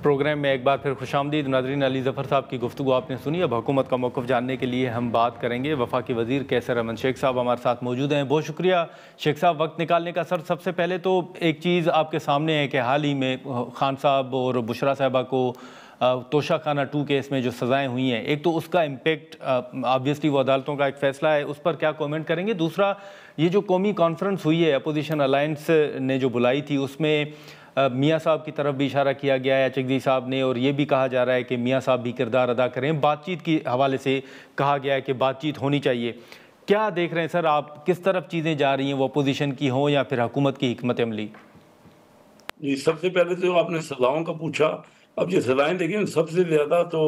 Programme में एक बार फिर खुशामदीद। नाज़रीन, अली ज़फ़र साहब की गुफ्तगू आपने सुनी। अब हुकूमत का मौक़िफ़ जानने के लिए हम बात करेंगे। वफाकी वज़ीर कैसर अहमद शेख साहब हमारे साथ मौजूद हैं। बहुत शुक्रिया शेख साहब वक्त निकालने का। सर, सबसे पहले तो एक चीज़ आपके सामने है कि हाल ही में खान साहब और बुशरा साहिबा को तोशाखाना 2 केस में जो सज़ाएँ हुई हैं, एक तो उसका इम्पेक्ट ऑब्वियसली वो अदालतों का एक फ़ैसला है, उस पर क्या कमेंट करेंगे? दूसरा, ये जो कौमी कॉन्फ्रेंस हुई है अपोजिशन अलायंस ने जो बुलाई थी, उसमें मियाँ साहब की तरफ भी इशारा किया गया है चकदी साहब ने, और ये भी कहा जा रहा है कि मियाँ साहब भी किरदार अदा करें। बातचीत के हवाले से कहा गया है कि बातचीत होनी चाहिए। क्या देख रहे हैं सर आप, किस तरफ चीज़ें जा रही हैं, वो अपोजिशन की हों या फिर हुकूमत की हिकमत अमली? जी, सबसे पहले तो आपने सज़ाओं का पूछा। अब ये सज़ाएँ देखिए, सबसे ज़्यादा तो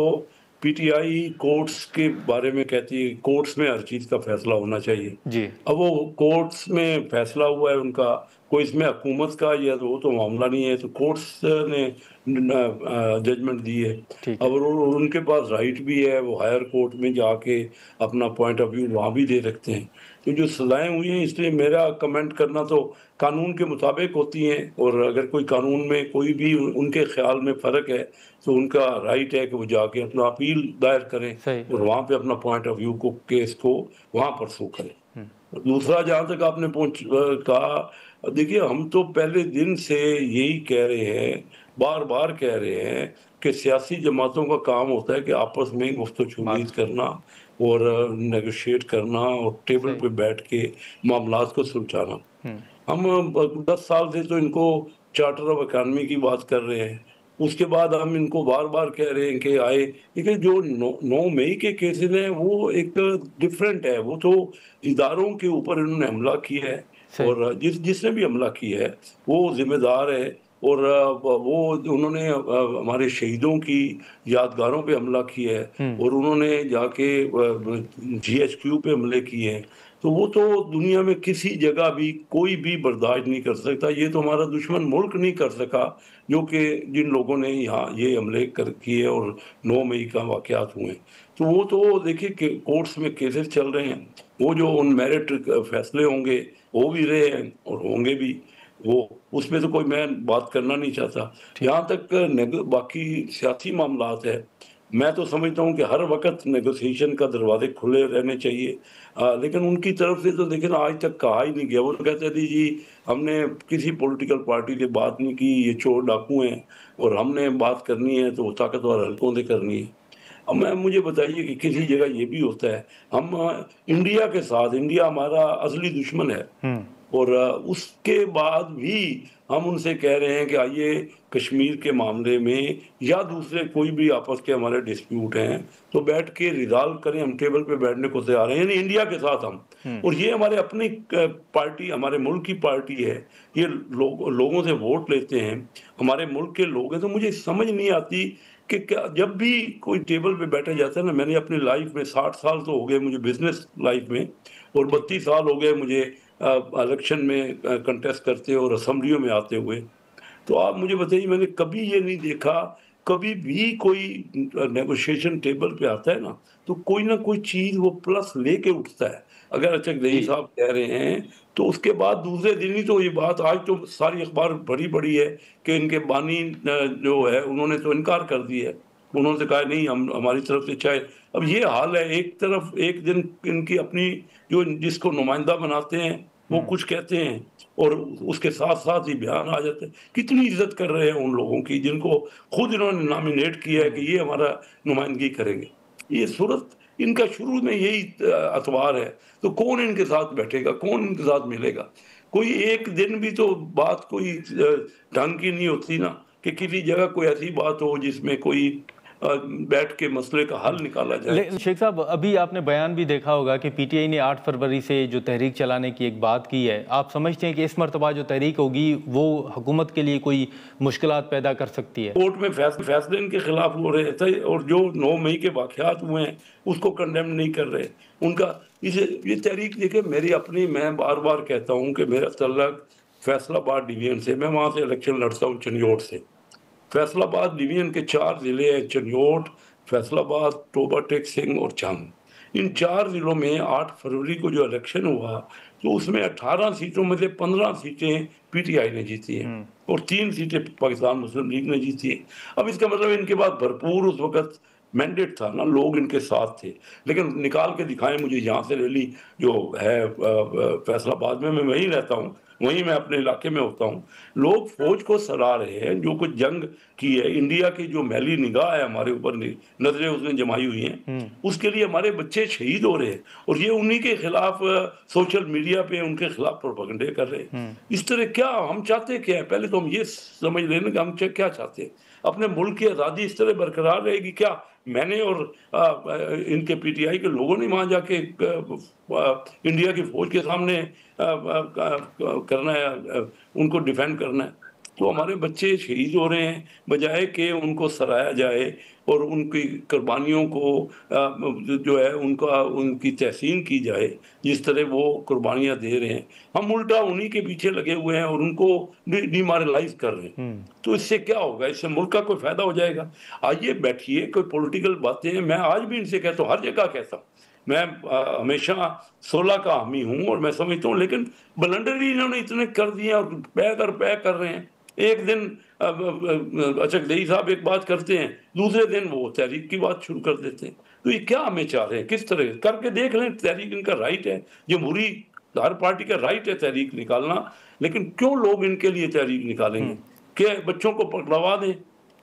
पीटीआई कोर्ट्स के बारे में कहती है, कोर्ट्स में हर चीज़ का फ़ैसला होना चाहिए। जी। अब वो कोर्ट्स में फ़ैसला हुआ है उनका, कोई इसमें हुकूमत का या वो तो मामला नहीं है, तो कोर्ट्स ने जजमेंट दी है। ठीक अब है। उनके पास राइट भी है, वो हायर कोर्ट में जाके अपना पॉइंट ऑफ व्यू वहाँ भी दे सकते हैं। तो जो सज़ाएँ हुई हैं, इसलिए मेरा कमेंट करना तो कानून के मुताबिक होती हैं, और अगर कोई कानून में कोई भी उनके ख़्याल में फ़र्क है, तो उनका राइट है कि वो जाके अपना अपील दायर करें सही। और वहाँ पे अपना पॉइंट ऑफ व्यू को, केस को वहाँ परसू करें। हुँ। दूसरा, जहाँ तक आपने कहा, देखिए हम तो पहले दिन से यही कह रहे हैं, बार-बार कह रहे हैं कि सियासी जमातों का काम होता है कि आपस में गुफ्तगू-चीत बात करना और नेगोशिएट करना और टेबल सही। पे बैठ के मामलात को सुलझाना। हुँ। हम 10 साल से तो इनको चार्टर ऑफ इकॉनमी की बात कर रहे हैं। उसके बाद हम इनको बार-बार कह रहे हैं कि आए, लेकिन जो 9 मई के केसेज़ हैं वो एक डिफरेंट है। वो तो इदारों के ऊपर इन्होंने हमला किया है, सही। और जिसने भी हमला किया है वो ज़िम्मेदार है, और वो उन्होंने हमारे शहीदों की यादगारों पे हमला किया है, हुँ। और उन्होंने जाके जीएचक्यू पे हमले किए हैं। तो वो तो दुनिया में किसी जगह भी कोई भी बर्दाश्त नहीं कर सकता। ये तो हमारा दुश्मन मुल्क नहीं कर सका, जो कि जिन लोगों ने यहाँ ये हमले कर किए और 9 मई का वाक़यात हुए। तो वो तो देखिए कि कोर्ट्स में केसेस चल रहे हैं। वो जो उन मेरिट फैसले होंगे, हो भी रहे हैं और होंगे भी। वो उसमें तो कोई मैं बात करना नहीं चाहता। ठीक। जहाँ तक बाकी सियासी मामलात है, मैं तो समझता हूँ कि हर वक़्त नेगोशिएशन का दरवाज़े खुले रहने चाहिए। लेकिन उनकी तरफ से तो देखिए ना, आज तक कहा ही नहीं गया। वो तो कहते थे जी, हमने किसी पॉलिटिकल पार्टी से बात नहीं की, ये चोर डाकू हैं और हमने बात करनी है तो ताकतवर हलकों से करनी है। अब मुझे बताइए कि किसी जगह ये भी होता है। हम इंडिया के साथ, इंडिया हमारा असली दुश्मन है, हुँ। और उसके बाद भी हम उनसे कह रहे हैं कि आइए कश्मीर के मामले में या दूसरे कोई भी आपस के हमारे डिस्प्यूट हैं, तो बैठ के रिज़ॉल्व करें, हम टेबल पे बैठने को तैयार हैं, यानी इंडिया के साथ हम। हुँ। और ये हमारे अपनी पार्टी, हमारे मुल्क की पार्टी है। ये लोगों से वोट लेते हैं, हमारे मुल्क के लोग हैं। तो मुझे समझ नहीं आती कि क्या जब भी कोई टेबल पे बैठा जाता है ना, मैंने अपनी लाइफ में 60 साल तो हो गए मुझे बिज़नेस लाइफ में, और ठीक है। 32 साल हो गए मुझे इलेक्शन में कंटेस्ट करते और असेंबलियों में आते हुए। तो आप मुझे बताइए, मैंने कभी ये नहीं देखा, कभी भी कोई नेगोशिएशन टेबल पे आता है ना, तो कोई ना कोई चीज़ वो प्लस लेके उठता है। अगर अच्छा जी। दही साहब कह रहे हैं, तो उसके बाद दूसरे दिन ही तो ये बात, आज तो सारी अखबार भरी पड़ी है कि इनके बानी जो है उन्होंने तो इनकार कर दिया है। उन्होंने कहा नहीं, हम हमारी तरफ से चाहे। अब ये हाल है, एक तरफ एक दिन इनकी अपनी जो जिसको नुमाइंदा बनाते हैं वो हुँ। कुछ कहते हैं, और उसके साथ-साथ ही बयान आ जाते हैं। कितनी इज़्ज़त कर रहे हैं उन लोगों की जिनको खुद इन्होंने नॉमिनेट किया है हुँ। कि ये हमारा नुमाइंदगी करेंगे। ये सूरत इनका शुरू में यही अतवार है, तो कौन इनके साथ बैठेगा, कौन इनके साथ मिलेगा? कोई एक दिन भी तो बात कोई ढंग की नहीं होती ना, कि किसी जगह कोई ऐसी बात हो जिसमें कोई बैठ के मसले का हल निकाला जाए। शेख साहब, अभी आपने बयान भी देखा होगा कि पीटीआई ने 8 फरवरी से जो तहरीक चलाने की एक बात की है। आप समझते हैं कि इस मर्तबा जो तहरीक होगी वो हुकूमत के लिए कोई मुश्किलात पैदा कर सकती है? कोर्ट में फैसले इनके खिलाफ हो रहे थे, और जो 9 मई के वाक़यात हुए हैं उसको कंडेम नहीं कर रहे। उनका इसे ये तहरीक देखिए, मेरी अपनी, मैं बार-बार कहता हूँ कि मेरा तल्लक फैसलाबाद डिवीज़न से, मैं वहाँ से इलेक्शन लड़ता हूँ चंडियोट से। फैसलाबाद डिवीज़न के 4 ज़िले हैं, चंडियोट, फैसलाबाद, टोबा टेक सिंह और छंग। इन 4 ज़िलों में 8 फरवरी को जो इलेक्शन हुआ, तो उसमें 18 सीटों में से 15 सीटें पीटीआई ने जीती हैं और 3 सीटें पाकिस्तान मुस्लिम लीग ने जीती है। अब इसका मतलब इनके पास भरपूर उस वक़्त मैंडेट था ना, लोग इनके साथ थे। लेकिन निकाल के दिखाएँ मुझे, यहाँ से रैली जो है फैसलाबाद में, मैं वहीं रहता हूँ, वहीं मैं अपने इलाके में होता हूँ। लोग फ़ौज को सराह रहे हैं, जो कुछ जंग की है, इंडिया की जो मैली निगाह है हमारे ऊपर, नज़रें उसने जमाई हुई हैं, उसके लिए हमारे बच्चे शहीद हो रहे हैं और ये उन्हीं के खिलाफ सोशल मीडिया पे उनके खिलाफ प्रोपेगेंडे कर रहे हैं। इस तरह क्या हम चाहते क्या है? पहले तो हम ये समझ लें कि हम क्या चाहते हैं। अपने मुल्क की आज़ादी इस तरह बरकरार रहेगी क्या? मैंने और इनके पीटीआई के लोगों ने वहाँ जाके इंडिया की फ़ौज के सामने करना है, उनको डिफेंड करना है। तो हमारे बच्चे शहीद हो रहे हैं, बजाय कि उनको सराहा जाए और उनकी कुर्बानियों को जो है उनका उनकी तहसीन की जाए, जिस तरह वो कुर्बानियाँ दे रहे हैं। हम उल्टा उन्हीं के पीछे लगे हुए हैं और उनको डिमोरलाइज़ कर रहे हैं। तो इससे क्या होगा? इससे मुल्क का कोई फ़ायदा हो जाएगा? आइए बैठिए, कोई पॉलिटिकल बातें, मैं आज भी इनसे कहता हूँ, हर जगह कहता हूँ। मैं हमेशा 16 का हामी हूँ और मैं समझता हूँ, लेकिन ब्लंडर ही इन्होंने इतने कर दिए और पै कर रहे हैं। एक दिन अचकजई साहब एक बात करते हैं, दूसरे दिन वो तहरीक की बात शुरू कर देते हैं। तो ये क्या हमें चाह रहे हैं? किस तरह करके देख लें, तहरीक इनका राइट है, जमहूरी हर पार्टी का राइट है तहरीक निकालना, लेकिन क्यों लोग इनके लिए तहरीक निकालेंगे? कि बच्चों को पकड़वा दें,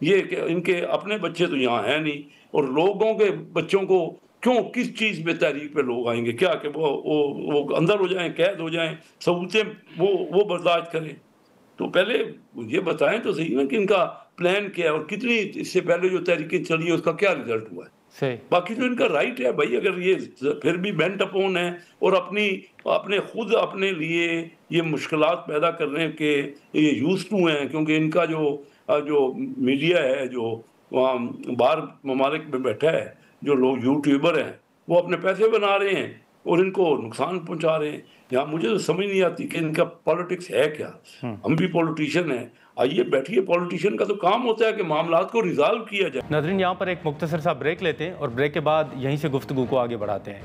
ये इनके अपने बच्चे तो यहाँ हैं नहीं, और लोगों के बच्चों को क्यों, किस चीज़ में तहरीक पे लोग आएंगे? क्या कि वो अंदर हो जाएं, कैद हो जाएं, सबूतें वो बर्दाश्त करें? तो पहले ये बताएं तो सही ना कि इनका प्लान क्या है और कितनी इससे पहले जो तहरीकें चली है उसका क्या रिजल्ट हुआ है। सही। बाकी तो इनका राइट है भाई, अगर ये फिर भी बेंट अपॉन है और अपने खुद अपने लिए ये मुश्किलात पैदा कर रहे हैं कि ये यूज्ड टू हैं, क्योंकि इनका जो मीडिया है, जो वहाँ बाहर ममालिक में बैठा है, जो लोग यूट्यूबर हैं, वो अपने पैसे बना रहे हैं और इनको नुकसान पहुंचा रहे हैं। यहाँ मुझे तो समझ नहीं आती कि इनका पॉलिटिक्स है क्या। हम भी पॉलिटिशियन हैं, आइए बैठिए, पॉलिटिशियन का तो काम होता है कि मामलात को रिजॉल्व किया जाए। नाज़रीन, यहाँ पर एक मुख्तसर सा ब्रेक लेते हैं और ब्रेक के बाद यहीं से गुफ्तगू को आगे बढ़ाते हैं।